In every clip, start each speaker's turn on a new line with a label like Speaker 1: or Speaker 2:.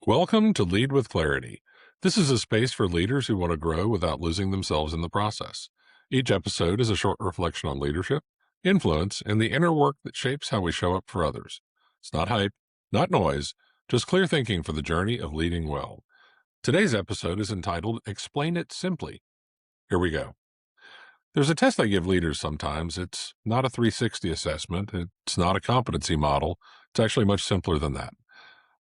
Speaker 1: Welcome to Lead with Clarity. This is a space for leaders who want to grow without losing themselves in the process. Each episode is a short reflection on leadership, influence, and the inner work that shapes how we show up for others. It's not hype, not noise, just clear thinking for the journey of leading well. Today's episode is entitled Explain It Simply. Here we go. There's a test I give leaders sometimes. It's not a 360 assessment. It's not a competency model. It's actually much simpler than that.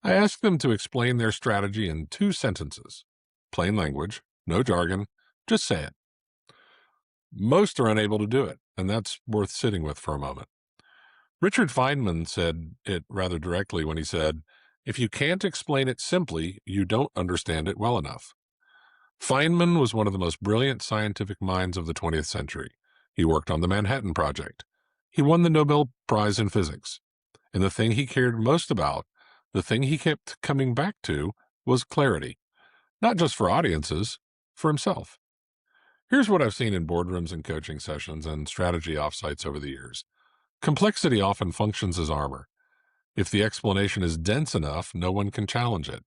Speaker 1: I ask them to explain their strategy in 2 sentences. Plain language, no jargon, just say it. Most are unable to do it, and that's worth sitting with for a moment. Richard Feynman said it rather directly when he said, "If you can't explain it simply, you don't understand it well enough." Feynman was one of the most brilliant scientific minds of the 20th century. He worked on the Manhattan Project. He won the Nobel Prize in Physics. And the thing he cared most about, the thing he kept coming back to, was clarity. Not just for audiences, for himself. Here's what I've seen in boardrooms and coaching sessions and strategy offsites over the years. Complexity often functions as armor. If the explanation is dense enough, no one can challenge it.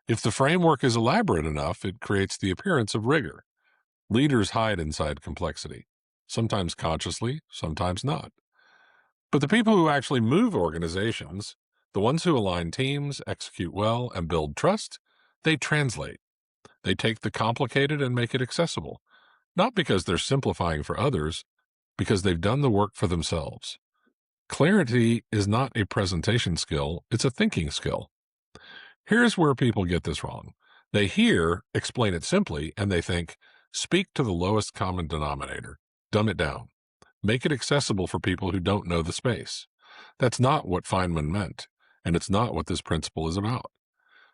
Speaker 1: If the framework is elaborate enough, it creates the appearance of rigor. Leaders hide inside complexity, sometimes consciously, sometimes not. But the people who actually move organizations, the ones who align teams, execute well, and build trust, they translate. They take the complicated and make it accessible, not because they're simplifying for others, because they've done the work for themselves. Clarity is not a presentation skill, it's a thinking skill. Here's where people get this wrong. They hear, explain it simply, and they think, speak to the lowest common denominator, dumb it down, make it accessible for people who don't know the space. That's not what Feynman meant, and it's not what this principle is about.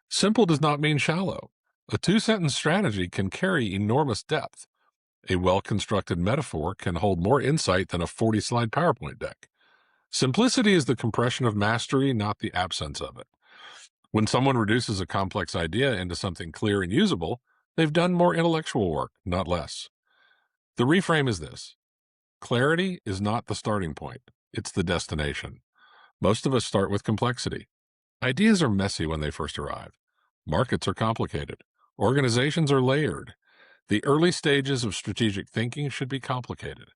Speaker 1: Simple does not mean shallow. A 2-sentence strategy can carry enormous depth. A well-constructed metaphor can hold more insight than a 40-slide PowerPoint deck. Simplicity is the compression of mastery, not the absence of it. When someone reduces a complex idea into something clear and usable, they've done more intellectual work, not less. The reframe is this. Clarity is not the starting point. It's the destination. Most of us start with complexity. Ideas are messy when they first arrive. Markets are complicated. Organizations are layered. The early stages of strategic thinking should be complicated.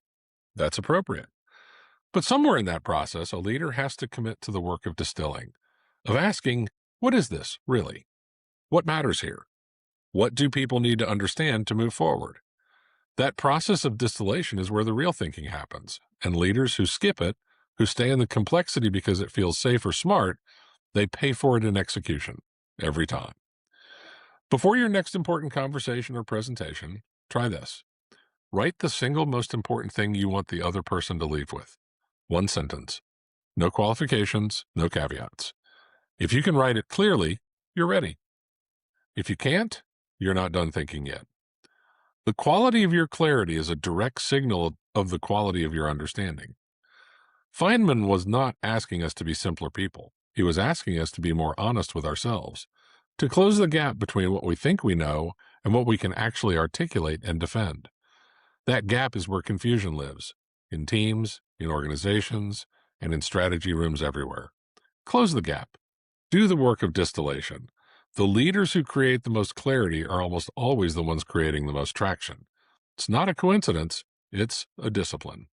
Speaker 1: That's appropriate. But somewhere in that process, a leader has to commit to the work of distilling, of asking, what is this, really? What matters here? What do people need to understand to move forward? That process of distillation is where the real thinking happens, and leaders who skip it, who stay in the complexity because it feels safe or smart, they pay for it in execution, every time. Before your next important conversation or presentation, try this. Write the single most important thing you want the other person to leave with. 1 sentence. No qualifications, no caveats. If you can write it clearly, you're ready. If you can't, you're not done thinking yet. The quality of your clarity is a direct signal of the quality of your understanding. Feynman was not asking us to be simpler people. He was asking us to be more honest with ourselves, to close the gap between what we think we know and what we can actually articulate and defend. That gap is where confusion lives, in teams, in organizations, and in strategy rooms everywhere. Close the gap. Do the work of distillation. The leaders who create the most clarity are almost always the ones creating the most traction. It's not a coincidence, it's a discipline.